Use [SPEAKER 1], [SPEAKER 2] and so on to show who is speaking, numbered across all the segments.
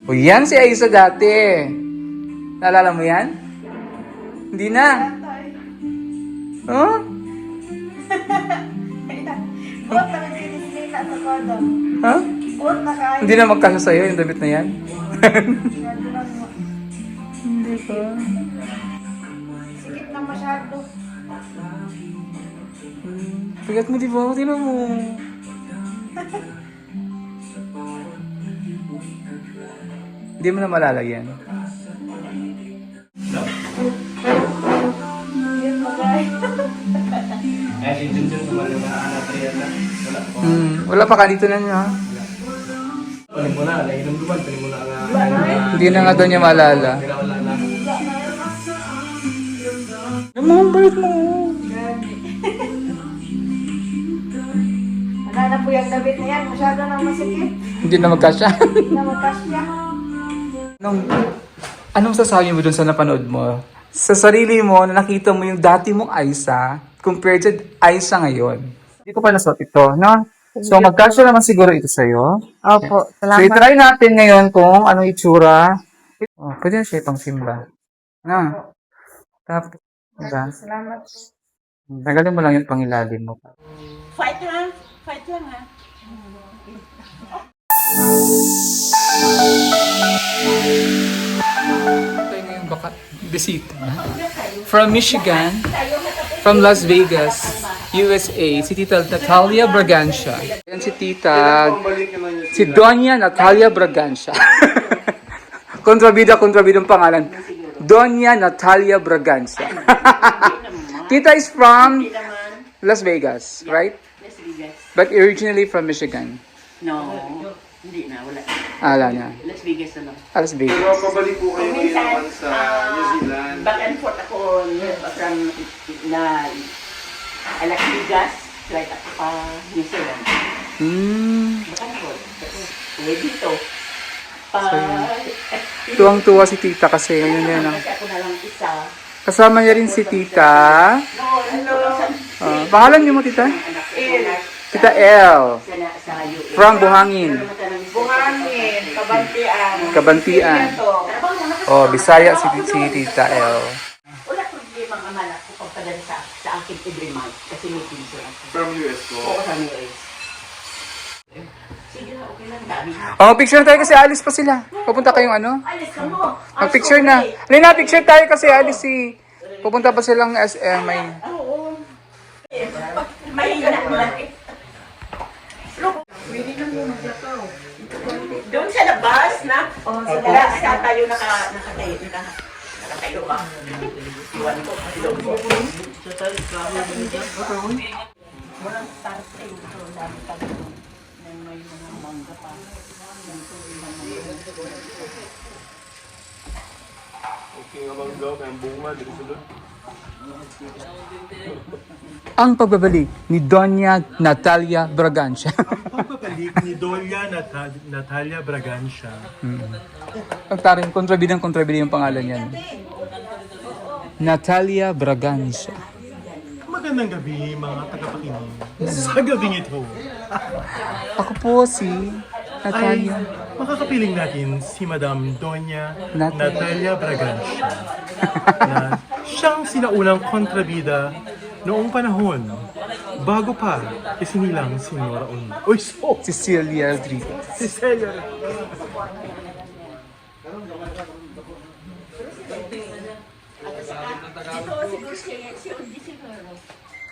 [SPEAKER 1] O yan si Aisa dati. Naalala mo yan? Hindi na. Oh?
[SPEAKER 2] Buot na rin sinisita sa kodo.
[SPEAKER 1] Ha?
[SPEAKER 2] Buot na kayo.
[SPEAKER 1] Hindi na magkasya sa'yo yung damit na yan? Hindi pa.
[SPEAKER 2] Sikip na masyado.
[SPEAKER 1] Pigat mo, di ba? Tingnan mo. Hindi mo na malalagyan.
[SPEAKER 2] Yun mo guys.
[SPEAKER 1] Wala pa ka dito na niya. Hindi na nga daw niya maalala. Ano mo, ang bait mo.
[SPEAKER 2] Wala na po yung damit na yan. Masyado na masikip.
[SPEAKER 1] Hindi na magkasya.
[SPEAKER 2] Na magkasya.
[SPEAKER 1] Anong sasabi mo dun sa napanood mo? Sa sarili mo, na nakita mo yung dati mong Aisa compared sa Aisa ngayon. Hindi ko pa nasuot ito, no? So, magkasya naman siguro ito sa'yo.
[SPEAKER 2] Opo,
[SPEAKER 1] So, i-try natin ngayon kung anong itsura. Oh, pwede na siya itong simba. No? Tapos, diba?
[SPEAKER 2] Salamat.
[SPEAKER 1] Tagalin mo lang yung pangilalim mo.
[SPEAKER 2] Fight lang. Fight lang ha.
[SPEAKER 1] Tayo ngayong baka bisita. From Michigan, from Las Vegas, USA, si Tita Natalia Bragancia. Yan si Tita, si Doña Natalia Bragancia. kontrabidang pangalan. Doña Natalia Bragancia. Tita is from Las Vegas, right?
[SPEAKER 3] Las Vegas.
[SPEAKER 1] But originally from Michigan.
[SPEAKER 3] No, hindi na, wala.
[SPEAKER 1] Ala na.
[SPEAKER 3] Las Vegas na lang.
[SPEAKER 1] Las Vegas.
[SPEAKER 4] Pero pabalik po kayo ngayon
[SPEAKER 3] Minsan,
[SPEAKER 4] naman sa New Zealand.
[SPEAKER 3] back and forth ako from na Las Vegas, like ako pa New Zealand. Back and forth. Uwi dito.
[SPEAKER 1] Tuwang-tuwa si Tita kasi ngayon yan.
[SPEAKER 3] Kasi ako na lang isa.
[SPEAKER 1] Kasama niya rin si Tita. Pangalan niyo mo, Tita? Tita L.
[SPEAKER 3] Sa US.
[SPEAKER 1] From Buhangin.
[SPEAKER 2] Buhangin, kabantian.
[SPEAKER 1] Kabantian. Oh, Bisaya si Tita L.
[SPEAKER 3] Wala problema ang amala ko pagpadala sa akin every month kasi may piso ako.
[SPEAKER 4] From US po.
[SPEAKER 3] Oo, sa US. Sige na, okay lang. Dami.
[SPEAKER 1] Oh, picture tayo kasi alis pa sila. Pupunta kayong ano?
[SPEAKER 3] Alis ka mo.
[SPEAKER 1] Mag-picture na. Halina, picture tayo kasi alis si... Pupunta pa silang SM. May...
[SPEAKER 3] Oo. Mahina na. Doon sa labas na. Oh, sa labas na tayo nakatayo ba? Iwan ko. Walang tarte ito. Dami pa may mga mangga pa.
[SPEAKER 4] Okay nga bang daw, kaya bunga, dito sulod.
[SPEAKER 1] Ang pagbabalik ni Doña Natalia Bragancia.
[SPEAKER 5] Pagbabalik ni Doña Natalia Bragancia.
[SPEAKER 1] Ang tarin, kontrabidang yung pangalan niyan. Natalia Bragancia.
[SPEAKER 5] Magandang gabi mga tagapakinig. Sa gabing ito,
[SPEAKER 1] Ako po si
[SPEAKER 5] ay
[SPEAKER 1] Natalia.
[SPEAKER 5] makakapiling natin si Madam Doña
[SPEAKER 1] Natalia.
[SPEAKER 5] Natalia Bragancia na siyang sinaunang kontrabida noong panahon bago pa isinilang si Nora Uno. Uy, so!
[SPEAKER 1] Cecilia Rodriguez.
[SPEAKER 5] Si Celia.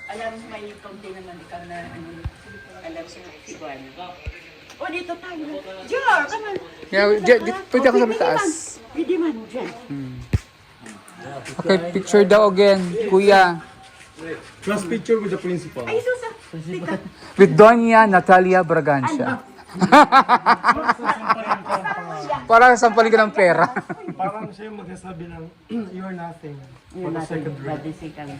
[SPEAKER 3] Alam mo, may konti naman ikaw na alam sa Iwan. O, dito tayo. Jar, come on.
[SPEAKER 1] Pwede ako sa taas.
[SPEAKER 3] Pwede man, dyan.
[SPEAKER 1] Okay, picture daw again, kuya.
[SPEAKER 5] Class picture with the principal.
[SPEAKER 3] Ay, Susa. Dito.
[SPEAKER 1] With Doña Natalia Bragancia. Para sampalin ka ng pera.
[SPEAKER 5] Parang siya yung magsasabi ng you're nothing.
[SPEAKER 3] Yun
[SPEAKER 5] For the
[SPEAKER 3] natin,
[SPEAKER 5] second rate.
[SPEAKER 3] body second.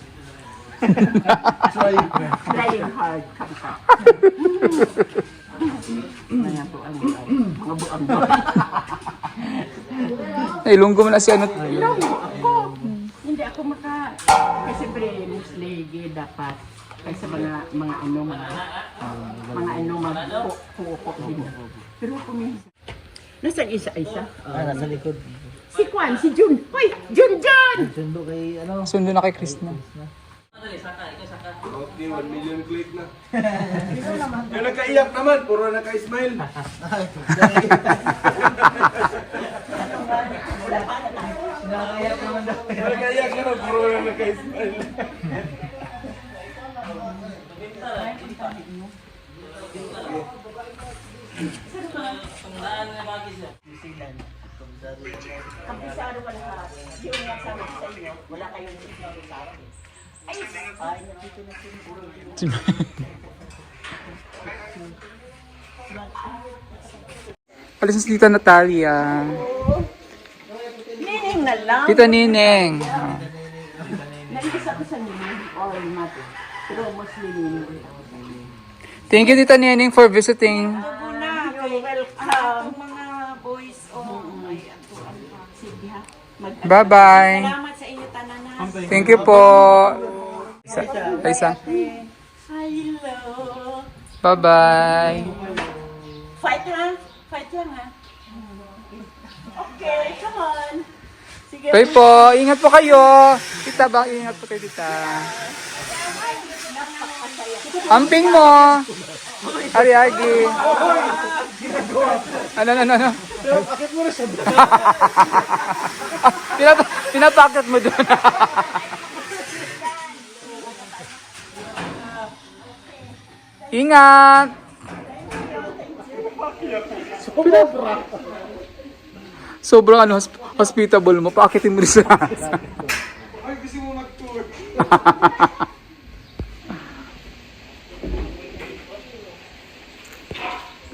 [SPEAKER 5] Try it.
[SPEAKER 3] Trying hard, kanta. Mga buang mga buang
[SPEAKER 1] Ay, lunggo mo na si ano.
[SPEAKER 3] Hindi ako kasi pre, musligi dapat kaysa mga ano, mga pupo din. Pero ako minsan, Nasaan isa?
[SPEAKER 6] nasa likod.
[SPEAKER 3] Si Kwan, si Jun. Hoy, Jun!
[SPEAKER 6] Sundo kay ano.
[SPEAKER 1] Sundo na kay Krishna.
[SPEAKER 4] Okay, 1 million click na. Yung nagkaiyak naman, puro naka-smile. Nagkaiyak naman, puro naka-smile.
[SPEAKER 3] Kabisado ka lahat. Hindi ko nga sabi sa inyo, wala kayong sinabi sa akin. Ay, nandito na siguro.
[SPEAKER 1] Alis si Tita Natalia.
[SPEAKER 3] Nining na lang.
[SPEAKER 1] Tita Nineng.
[SPEAKER 3] Nag-isa ko sa Nining or mother. Pero mostly Nining.
[SPEAKER 1] Thank you, Tita Nineng, for visiting.
[SPEAKER 3] Muna, you're welcome. Mga boys, ay, sige ha.
[SPEAKER 1] Bye-bye.
[SPEAKER 3] Salamat sa inyo tananan.
[SPEAKER 1] Thank you po. Isa.
[SPEAKER 3] Hello.
[SPEAKER 1] Bye-bye.
[SPEAKER 3] Fight ha? Fight lang ha? Okay, come on. Sige.
[SPEAKER 1] Kayo po, ingat po kayo. Tita, ba? Ingat po kayo, Tita. Amping mo. Ari-agi. Ano? Pinapakit mo doon. Ingat. Sobrang hospitable mo. Paakitin mo rin sa
[SPEAKER 4] Ay, gusto mo mag-tour.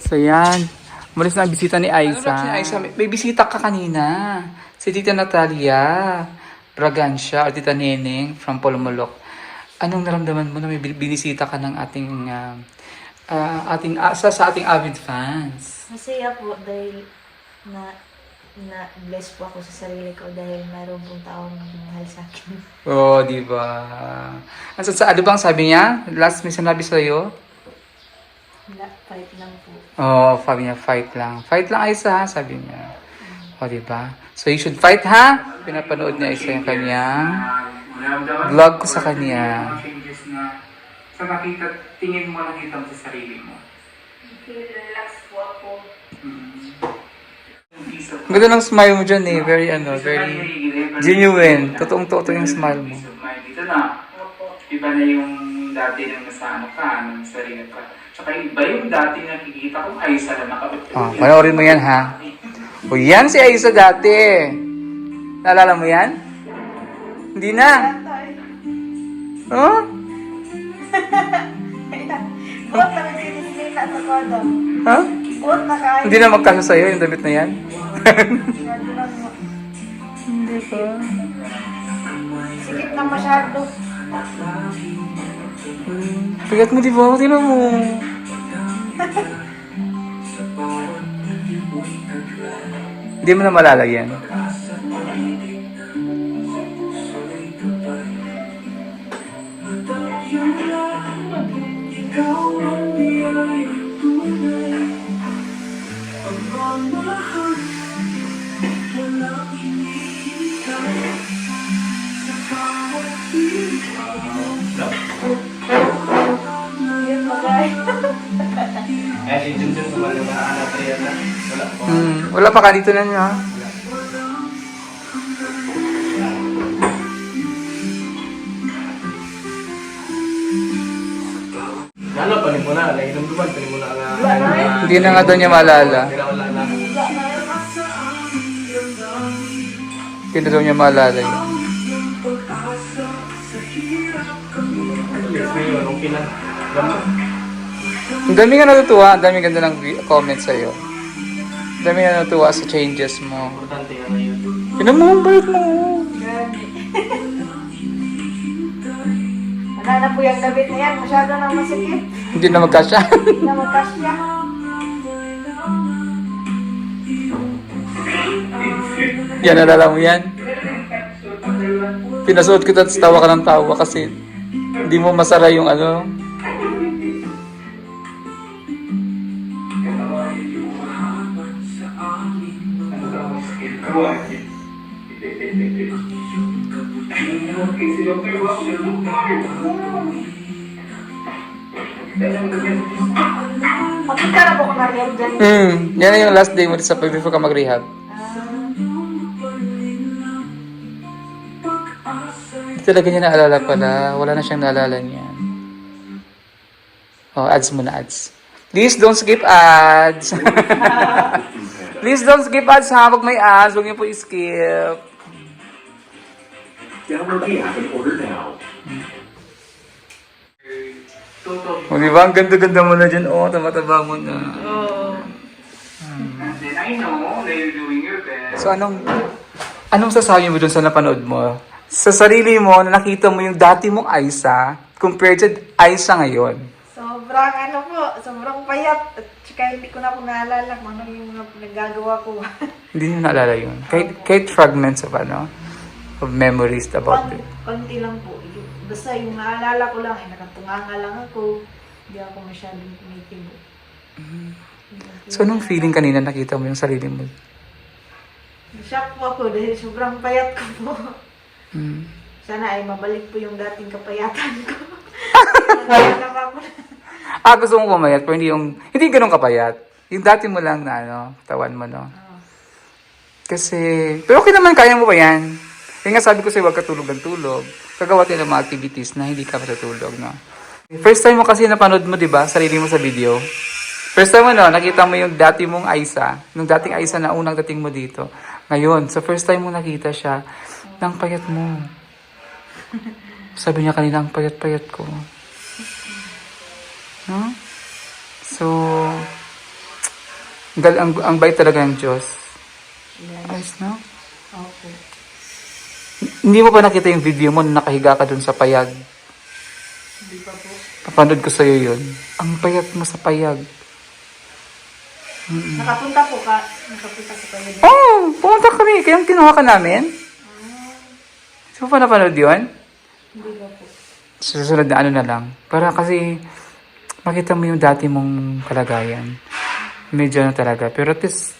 [SPEAKER 1] So yan. Malis na ang bisita ni Aiza. May bisita ka kanina. Si Tita Natalia Bragancia or Tita Neneng from Polomolok. Anong naramdaman mo na may binisita ka ng ating sa ating avid fans?
[SPEAKER 7] Masaya po dahil na bless po ako sa sarili ko dahil mayroon pong taong mahal sa akin.
[SPEAKER 1] Oh, di ba? Ano bang sabi niya? Last may sinabi sa'yo?
[SPEAKER 7] Fight lang po.
[SPEAKER 1] Oh, sabi niya, fight lang. Fight lang, Aiza, sabi niya. O, diba? So, you should fight, ha? Pinapanood niya Aiza yung kanyang vlog ko sa kanya. Changes na sa makita, tingin mo, nakita mo sa sarili mo.
[SPEAKER 7] Relax po ako.
[SPEAKER 1] Ang ganda ng smile mo dyan, eh. Very genuine. Totoong-toto yung smile mo.
[SPEAKER 8] Dito na, iba na yung dati nang nasa ano ka, nang sarili ka. Tsaka iba yung dati nakikita kong Aiza na nakabit.
[SPEAKER 1] Panoorin mo yan, ha? O, yan si Aiza dati. Naalala mo yan? Hindi na. Oh?
[SPEAKER 2] Buot na may sinisila sa kodo.
[SPEAKER 1] Ha?
[SPEAKER 2] Buot na kayo.
[SPEAKER 1] Hindi na magkasya sa'yo yung damit na yan? Hindi pa.
[SPEAKER 2] Sikip na masyado.
[SPEAKER 1] Pigat mo, di ba? Tingnan mo. Hindi mo na malalagyan.
[SPEAKER 4] Eh, si Junjun naman yung mga anak na yan na. Wala pa.
[SPEAKER 1] Wala pa ka dito na niya.
[SPEAKER 4] Lalo, panin mo na. Nainom duman, panin mo na nga.
[SPEAKER 1] Hindi na nga daw niya maalala.
[SPEAKER 4] Wala na.
[SPEAKER 1] Hindi na daw niya maalala yun.
[SPEAKER 4] Yes, ngayon, okay na.
[SPEAKER 1] Ang dami nga natutuwa. Ang dami ganda ng comments sa'yo. Ang dami nga natutuwa sa changes mo.
[SPEAKER 4] Importante nga ngayon.
[SPEAKER 1] Tinan mo, ang bait mo.
[SPEAKER 2] Wala na po yung damit na yan. Masyado na masikip.
[SPEAKER 1] Hindi na magkasya.
[SPEAKER 2] Hindi na magkasya.
[SPEAKER 1] Yan, nalala mo yan? Pinasuot kita at tawa ka ng tawa kasi hindi mo masara yung ano.
[SPEAKER 2] Pagkita na po ko na rin dyan.
[SPEAKER 1] Yan na yung last day mo sa before ka mag-rehab. Hindi talaga niya naalala pala. Wala na siyang naalala niyan. Oh, ads muna, ads. Please don't skip ads. Please don't skip ads ha. Pag may ads, huwag niyo po i-skip. O, di ba? Ang ganda-ganda mo na dyan. Oh, tama-taba mo na.
[SPEAKER 8] And then I know that you're doing your best.
[SPEAKER 1] So, anong sasabi mo dun sa napanood mo? Sa sarili mo, na nakita mo yung dati mong Aiza compared to Aiza ngayon.
[SPEAKER 2] Sobrang ano po, sobrang payat. At saka hindi ko na po naalala kung ano yung mga nagagawa ko.
[SPEAKER 1] Hindi niyo naalala yun. Kahit fragments of of memories about it.
[SPEAKER 2] Konti lang po. Basta yung naalala ko lang, nakatunganga lang ako. Hindi ako masyadong kumitibo.
[SPEAKER 1] So, anong feeling kanina nakita mo yung sarili mo?
[SPEAKER 2] Shock po ako dahil sobrang payat ko po.
[SPEAKER 1] Mm.
[SPEAKER 2] Sana ay mabalik po yung dating kapayatan ko. Naglalaba ko na.
[SPEAKER 1] Gusto mo pumayat, pero hindi ganun kapayat. Yung dati mo lang na, tawan mo, no? Kasi, pero okay naman, kaya mo ba yan? Kaya nga sabi ko sa'yo, huwag ka tulog ng tulog. Kagawa tayo ng mga activities na hindi ka matutulog, no? First time mo kasi napanood mo, di ba? Sarili mo sa video. First time mo, no? Nakita mo yung dati mong Aiza. Yung dating Aiza na unang dating mo dito. Ngayon, sa first time mo nakita siya, ang payat mo. Sabi niya kanina, ang payat-payat ko. No? So, ang bait talaga ng Diyos. Ayos, no?
[SPEAKER 2] Okay.
[SPEAKER 1] Hindi mo pa nakita yung video mo na nakahiga ka dun sa payag?
[SPEAKER 2] Hindi pa po.
[SPEAKER 1] Papanood ko sa'yo yun. Ang payat mo sa payag.
[SPEAKER 2] Nakapunta po kayo.
[SPEAKER 1] Oh, pumunta kami. Kaya kinuha ka namin. So, pa napanood yun?
[SPEAKER 2] Hindi pa po.
[SPEAKER 1] Susunod na ano na lang. Para kasi makita mo yung dati mong kalagayan. Medyo na talaga. Pero at least,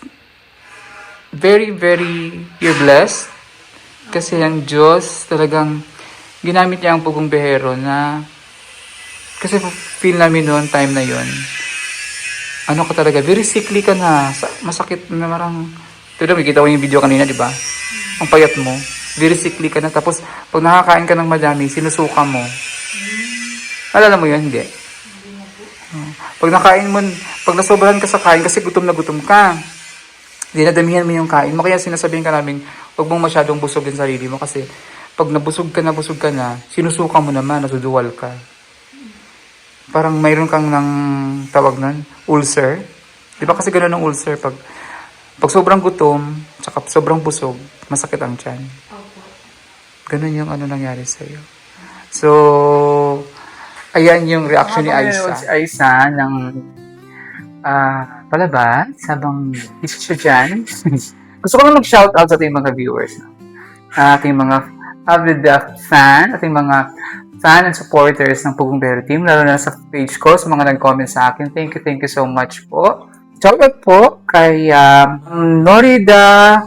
[SPEAKER 1] very, very, you're blessed. Kasi ang Diyos talagang ginamit niya ang pugong behero na kasi feel namin noon, time na yun. Ano ka talaga, very sickly ka na. Masakit na marang, tuloy, may kita ko yung video kanina, di ba? Ang payat mo. Very sickly ka na. Tapos, pag nakakain ka ng madami, sinusuka mo. Alala mo yun? Hindi. Pag nakain mo, pag nasobrahan ka sa kain, kasi gutom na gutom ka, dinadamihan mo yung kain mo. Kaya sinasabihin ka namin, huwag mong masyadong busog yung sarili mo. Kasi, pag busog ka na, sinusuka mo naman, nasuduwal ka. Parang mayroon kang ng tawag nun, ulcer. Di ba kasi gano'n ang ulcer? Pag sobrang gutom, tsaka sobrang busog, masakit ang tiyan. Ganun yung nangyari sa'yo. So, ayan yung reaction ni Aiza. Si Aiza ng palabas, habang isa siya dyan. Gusto ko lang mag-shoutout sa ating mga viewers. Ating mga avid fan, ating mga fan and supporters ng Pugong Behero Team, lalo na sa page ko, sa mga nag-comment sa akin. Thank you so much po. Shoutout po kay Norida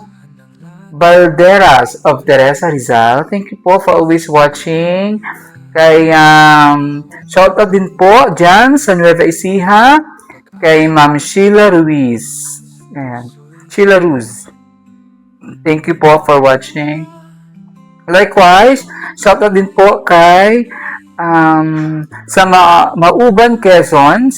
[SPEAKER 1] Balderas of Teresa Rizal. Thank you po for always watching. Kay shoutout din po dyan sa Nueva Ecija. Kay Ma'am Sheila Ruiz. Ayan. Sheila Ruz. Thank you po for watching. Likewise, shoutout din po kay sa Mauban, Quezon,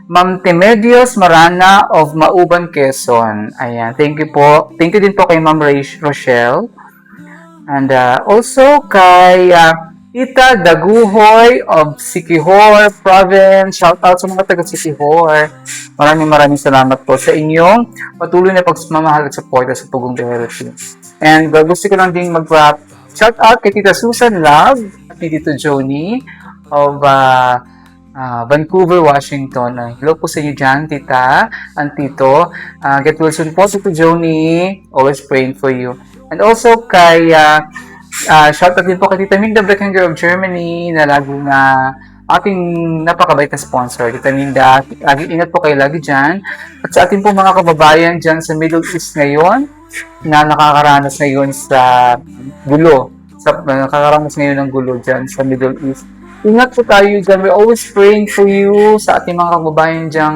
[SPEAKER 1] Ma'am Temedios Marana of Mauban, Quezon. Ayan, thank you po. Thank you din po kay Ma'am Rochelle. And also kay Tita Daguhoy of Siquijor Province. Shout out sa mga taga Siquijor. Maraming salamat po sa inyong patuloy na pagmamahal at support sa Pugong Behero Team. And gusto ko lang din mag-wrap. Shout out kay Tita Susan Love at ni Tito Joni of Vancouver, Washington. Hello po sa inyo dyan, Tita and Tito. Get well soon po, Tito Joni. Always praying for you. And also kay shout out din po kay Tita Minda Breckenger of Germany na lagi na ating napakabait na sponsor. Tita Minda, lagi ingat po kayo lagi dyan. At sa ating po mga kababayan dyan sa Middle East ngayon, na nakakaranas ngayon sa gulo. Nakakaranas ngayon ng gulo dyan sa Middle East. Ingat po tayo dyan. We're always praying for you sa ating mga kababayan dyan,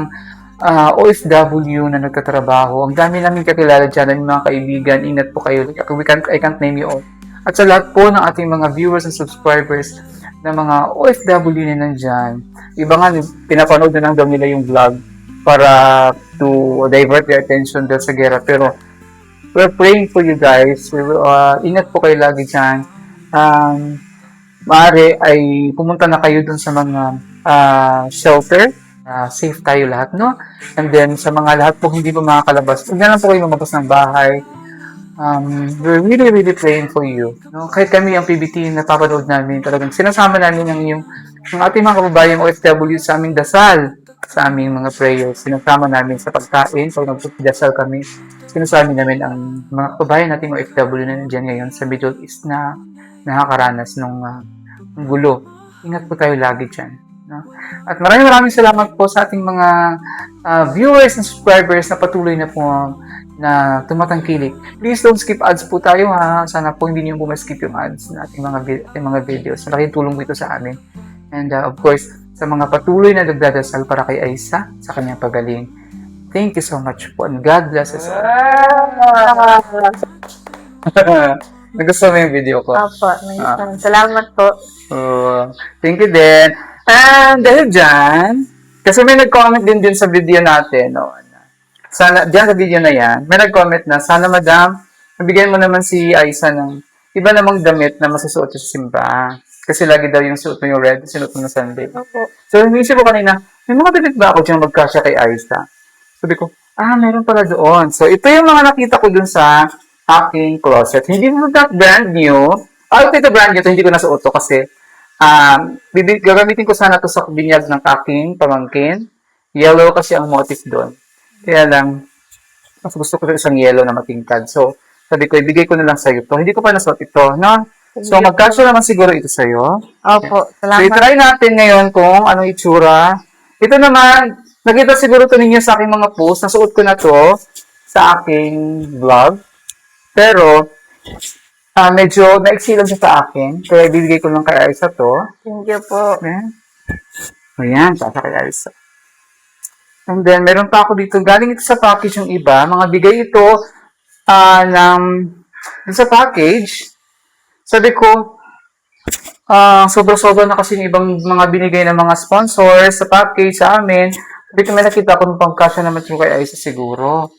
[SPEAKER 1] OFW na nagtatrabaho. Ang dami namin kakilala dyan, ang mga kaibigan. Ingat po kayo. I can't name you all. At sa lahat po ng ating mga viewers and subscribers na mga OFW na nandyan. Iba nga, pinapanood na lang daw nila yung vlog para to divert their attention dahil sa gera. Pero we're praying for you guys. Ingat po kayo lagi dyan. Maaari ay pumunta na kayo dun sa mga shelter. Safe tayo lahat, no? And then, sa mga lahat po hindi po makakalabas, huwag na lang po kayo lumabas ng bahay. We're really, really praying for you. No? Kahit kami ang PBT na napapanood namin, talagang sinasama namin yung ating mga kababayang OFW sa aming dasal, sa aming mga prayers. Sinasama namin sa pagkain, pag nagdasal kami, sinasama namin ang mga kababayan nating OFW na nandiyan ngayon sa Middle East na nakakaranas ng gulo. Ingat po tayo lagi dyan. No? At maraming salamat po sa ating mga viewers and subscribers na patuloy na po na tumatangkilik. Please don't skip ads po tayo ha. Sana po hindi niyo po ma-skip yung ads na ating mga videos. Malaking tulong po ito sa amin. And of course, sa mga patuloy na nagdadasal para kay Aisa sa kanyang pagaling. Thank you so much po and God bless us all. Nagustuhan mo yung video ko?
[SPEAKER 7] Opo, nagustuhan. Salamat po.
[SPEAKER 1] Thank you din. And dahil dyan, kasi may nag-comment din sa video natin, no? Sana, diyan sa video na yan, may nag-comment na, sana madam, nabigyan mo naman si Aisa ng iba namang damit na masusuot sa simbahan. Kasi lagi daw yung suot mo yung red, sinuot mo na Sunday.
[SPEAKER 7] Opo.
[SPEAKER 1] So, hinisip ko kanina, may mga damit ba ako dyan magkasya kay Aisa? Sabi ko, meron pala doon. So, ito yung mga nakita ko dun sa aking closet. Hindi mo that brand new. Ito brand new, ito hindi ko nasuot to kasi gagamitin ko sana to sa binyag ng aking pamangkin. Yellow kasi ang motif doon. Kaya lang, mas gusto ko isang yellow na matingkad. So, sabi ko, ibigay ko na lang sa'yo to. Hindi ko pa nasuot ito, no? So, magkasya naman siguro ito sa'yo.
[SPEAKER 7] Opo,
[SPEAKER 1] So,
[SPEAKER 7] salamat.
[SPEAKER 1] i-try natin ngayon kung anong itsura. Ito naman, nakita siguro to ninyo sa aking mga post. Nasuot ko na to sa aking vlog. Pero, medyo naiksi lang siya sa akin. Kaya ibibigay ko lang kay Aisa to.
[SPEAKER 7] Thank you po.
[SPEAKER 1] Ayan, sa kay Aisa. And then, meron pa ako dito. Galing ito sa package yung iba. Mga bigay ito dun sa package. Sabi ko, sobra-sobra na kasi yung ibang mga binigay ng mga sponsors sa package sa amin. Sabi ko, may nakita ko ng pangkasya naman yung kay Aisa siguro.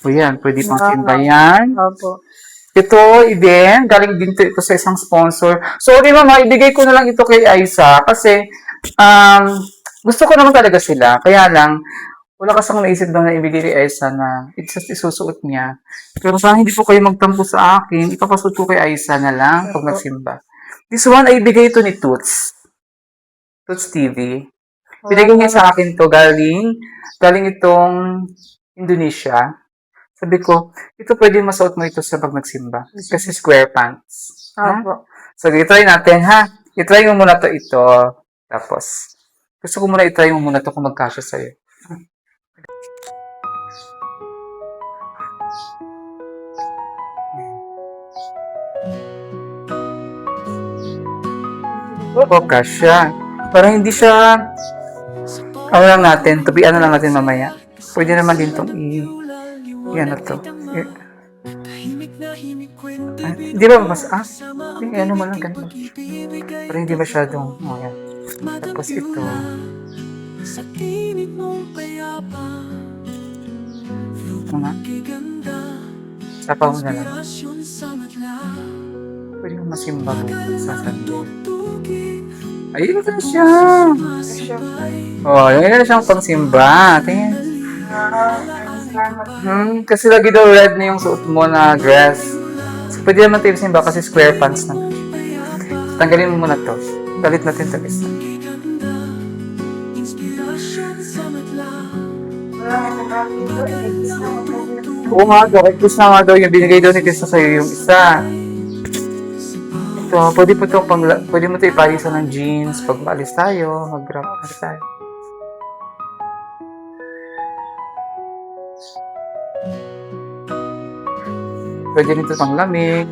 [SPEAKER 1] O yan, pwede pang simba yan.
[SPEAKER 7] Opo.
[SPEAKER 1] Ito, din, galing din ito sa isang sponsor. Sorry mama, ibigay ko na lang ito kay Aisa kasi gusto ko naman talaga sila. Kaya lang, wala kasang naisip doon na ibigay kay Aisa na isusuot niya. Pero sana hindi po kayo magtampo sa akin, ipapasuot ko kay Aisa na lang pag nagsimba. This one ay ibigay ito ni Toots. Toots TV. Binigay niya sa akin to galing itong Indonesia. Sabi ko, ito pwede masuot mo ito sa pag nagsimba. Kasi square pants.
[SPEAKER 7] Opo.
[SPEAKER 1] So, i-try natin, ha? I-try mo muna to ito. Tapos, gusto ko muna i-try mo muna to kung magkasya sa'yo. Oo, kasya. Parang hindi siya, ano lang natin, tabian na lang natin mamaya. Pwede naman din itong yan na to. Di ba mas, ano mo lang ganito. Parang hindi masyadong, yan. Tapos ito. Mga, sapaw na lang. Pwede mo masimba mo sa Sunday. Ayun na siya. Yun na siyang pangsimba. Tingin. Kasi lagi daw red na yung suot mo na dress. So, pwede naman tayo simba kasi square pants na. Tanggalin mo muna to. Galit natin ito isa. Oo nga, Kiss na nga daw yung binigay daw ni Kiss na sa'yo yung isa. Ito, pwede mo ito ipalisan ng jeans pag maalis tayo, mag-grab tayo. Pwede rin ito pang lamig.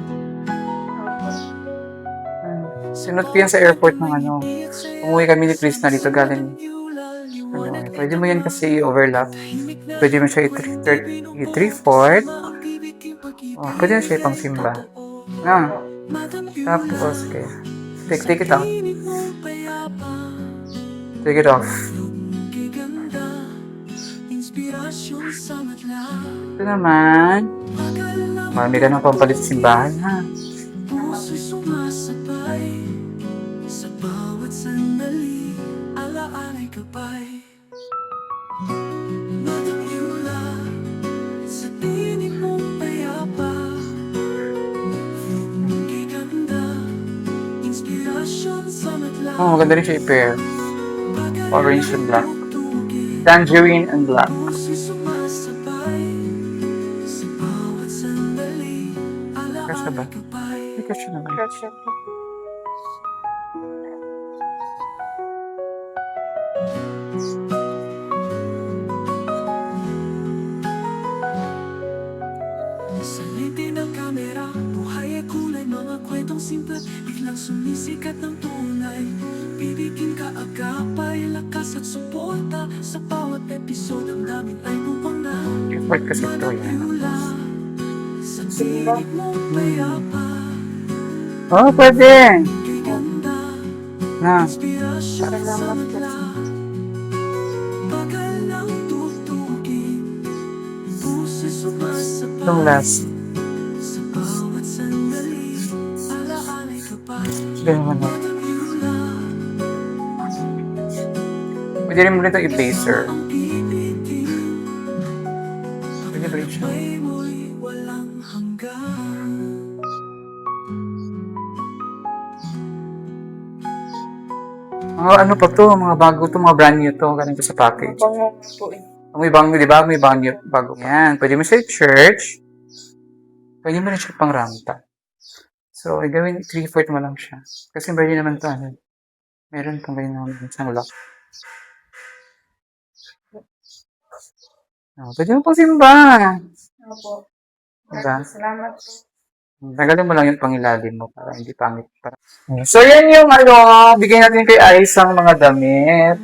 [SPEAKER 1] Sinot ko yan sa airport ng ano. Umuwi kami ni Chris na dito galing. Ano, pwede mo yan kasi i-overlap. Pwede mo siya i-3/4. Oh, pwede na siya pang simba. Tapos, okay. Take it out. Take it off. Ito naman. Marami ka ng pampalit sa simbahan, ha? Oh, maganda rin siya i-pair. Orange and black. Tangerine and black. Kasya ba? May kasya naman.
[SPEAKER 9] Sa lente ng kamera, buhay ay kulay, mga kwentong simple, biglang sumisikat ng tunay. Bibigin ka agapay, lakas at suporta, sa bawat episode ang namin ay upang na
[SPEAKER 1] Effort kasi ito yan.
[SPEAKER 9] sa tinig mong payapa.
[SPEAKER 1] Oh, pwede!
[SPEAKER 9] Kay ganda,
[SPEAKER 1] Na.
[SPEAKER 9] inspirasyon sa madla. Bagal lang tutugin, puso sumasabay.
[SPEAKER 1] Itong last.
[SPEAKER 9] Sa bawat sandali, alaalay ka pa.
[SPEAKER 1] Sige naman na. Pwede rin mo rin itong i-blazer.
[SPEAKER 9] Ang ibigin,
[SPEAKER 1] Pwede ba rin siya?
[SPEAKER 9] may mo'y walang hanggan.
[SPEAKER 1] Mga ano pa to, mga bago to, mga brand new to, galing to sa package. May bango, di ba? May bango, bago. Yan, pwede mo siya i-church. Pwede mo rin siya pang ramta. So, gawin, 3/4 mo lang siya. Kasi pwede naman to, ano, meron pang ganyan naman isang lock. Oh, pwede mo pang simba.
[SPEAKER 7] Opo.
[SPEAKER 1] Diba?
[SPEAKER 7] Salamat po.
[SPEAKER 1] Tagalin mo lang yung pangilalim mo para hindi pangit. So, yan yung ano, bigay natin kay Ice ang mga damit.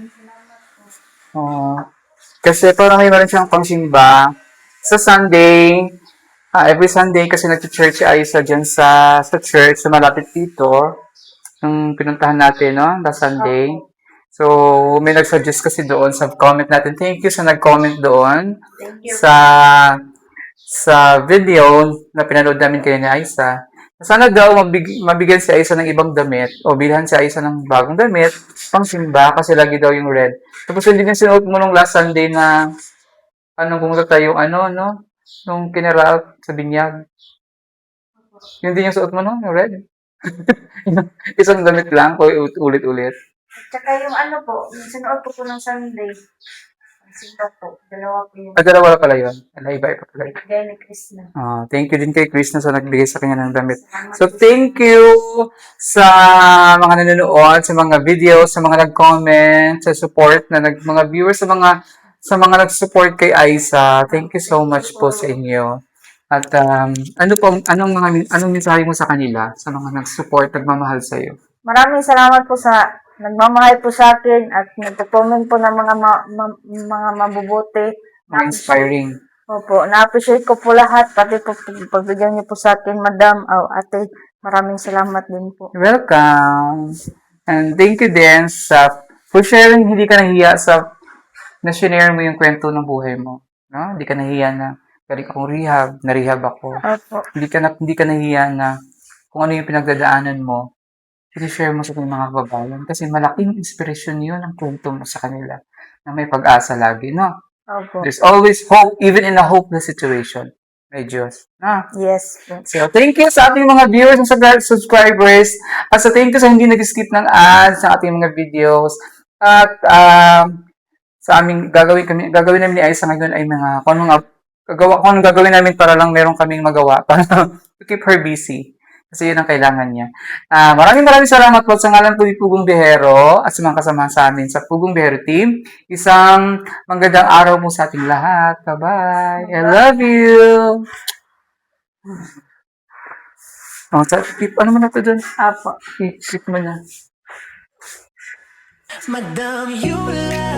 [SPEAKER 1] Oh, kasi parang may meron siyang pangsimba. Sa Sunday, every Sunday kasi nag-church si Aisa dyan sa church, sa malapit dito. Yung pinuntahan natin, no? Last Sunday. So, may nag-suggest kasi doon sa comment natin. Thank you sa nag-comment doon.
[SPEAKER 7] Thank you.
[SPEAKER 1] Sa video na pinanood namin kayo ni Aisa. Sana daw mabigyan si Aisa ng ibang damit o bilhan si Aisa ng bagong damit pang simba kasi lagi daw yung red. Tapos hindi din sinuot mo nung last Sunday na pumunta tayo no? Nung kinarap sa binyag. Yun din yung suot mo no? Yung red. Isang damit lang o ulit-ulit.
[SPEAKER 7] Tsaka yung ano po, yung sinuot po ng Sunday. Ang simba po. Dalawa po yung
[SPEAKER 1] Dalawa pala yun. Iba pa pala yun.
[SPEAKER 7] bigay ni Chris na.
[SPEAKER 1] Thank you din kay Chris na sa nagbigay sa kanya ng damit. So, thank you sa mga nanonood, sa mga videos, sa mga nag-comment, sa support na mga viewers, sa mga nag-support kay Aisa. Thank you so much po sa inyo. At anong mensahe mo sa kanila, sa mga nag-support, nagmamahal sa iyo?
[SPEAKER 7] Maraming salamat po sa nagmamahal po sa akin at nagko-comment po ng mga mga mabubuti.
[SPEAKER 1] Mga inspiring.
[SPEAKER 7] Opo, na-appreciate ko po lahat, pati po pagbigyan niyo po sa akin, madam, ate, maraming salamat din po.
[SPEAKER 1] Welcome! And thank you din for sharing, hindi ka nahiya na share mo yung kwento ng buhay mo. No? Hindi ka nahiya na galing akong rehab, na-rehab ako.
[SPEAKER 7] Opo.
[SPEAKER 1] Hindi ka nahiya na kung ano yung pinagdadaanan mo, i-share mo sa mga kababayan. Kasi malaking inspirasyon yun ang kwento mo sa kanila na may pag-asa lagi, no?
[SPEAKER 7] Opo.
[SPEAKER 1] There's always hope, even in a hopeless situation. May Diyos. No?
[SPEAKER 7] Yes.
[SPEAKER 1] So, thank you sa ating mga viewers and subscribers. At thank you sa hindi nag-skip ng ads sa ating mga videos. At sa aming gagawin namin ni Aisa ngayon ay kung anong gagawin namin para lang meron kaming magawa para to keep her busy. Kasi yun ang kailangan niya. Maraming salamat po sa ngalan po ni Pugong Bihero at sa mga kasama sa amin sa Pugong Bihero team. Isang magandang araw mo sa ating lahat. Bye-bye. I love you. Oh, keep, ano mo na to dun?
[SPEAKER 2] Apo.
[SPEAKER 1] Keep mo na.
[SPEAKER 9] Madame Yula,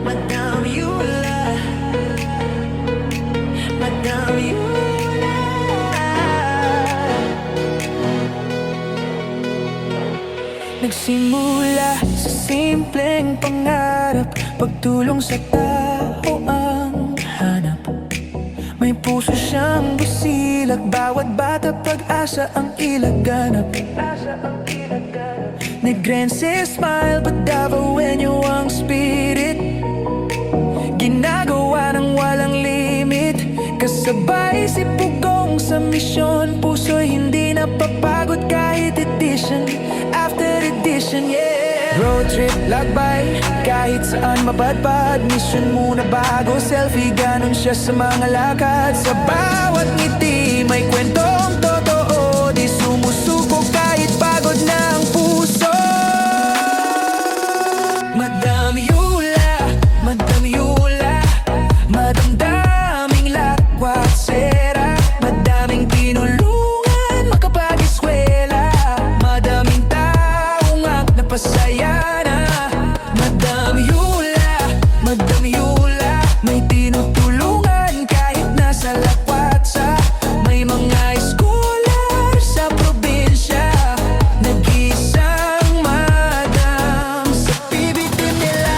[SPEAKER 9] Madame Yula, Madame Yula. Nagsimula sa simpleng pangarap, pagtulong sa tao ang hanap. May puso siyang busilak, bawat bata pag-asa ang ilaganap. Negrense smile, but Davao Wenyo ang spirit. Ginagawa ng walang limit, kasabay si Pugong sa misyon. Puso'y hindi napapagod kahit edition after edition, yeah. Road trip, lakbay, kahit saan mapadpad. Mission muna bago selfie, ganon siya sa mga lakad. Sa bawat ngiti may kwentong totoo, di sumusuko kahit pagod na ang puso. Madame Yula, Madame Yula, madamdaming lakwa at sera, madaming tinulungan makapag-eskwela, madaming taong napasaya na. Madame Yula, Madame Yula, may tinutulungan kahit nasa lakwatsa. May mga scholar sa probinsya, nag-iisang madam sa PBT nila.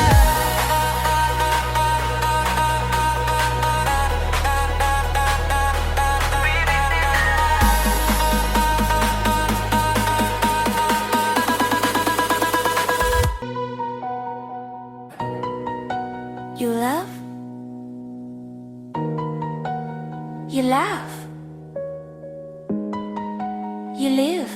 [SPEAKER 7] You love? You laugh? You live?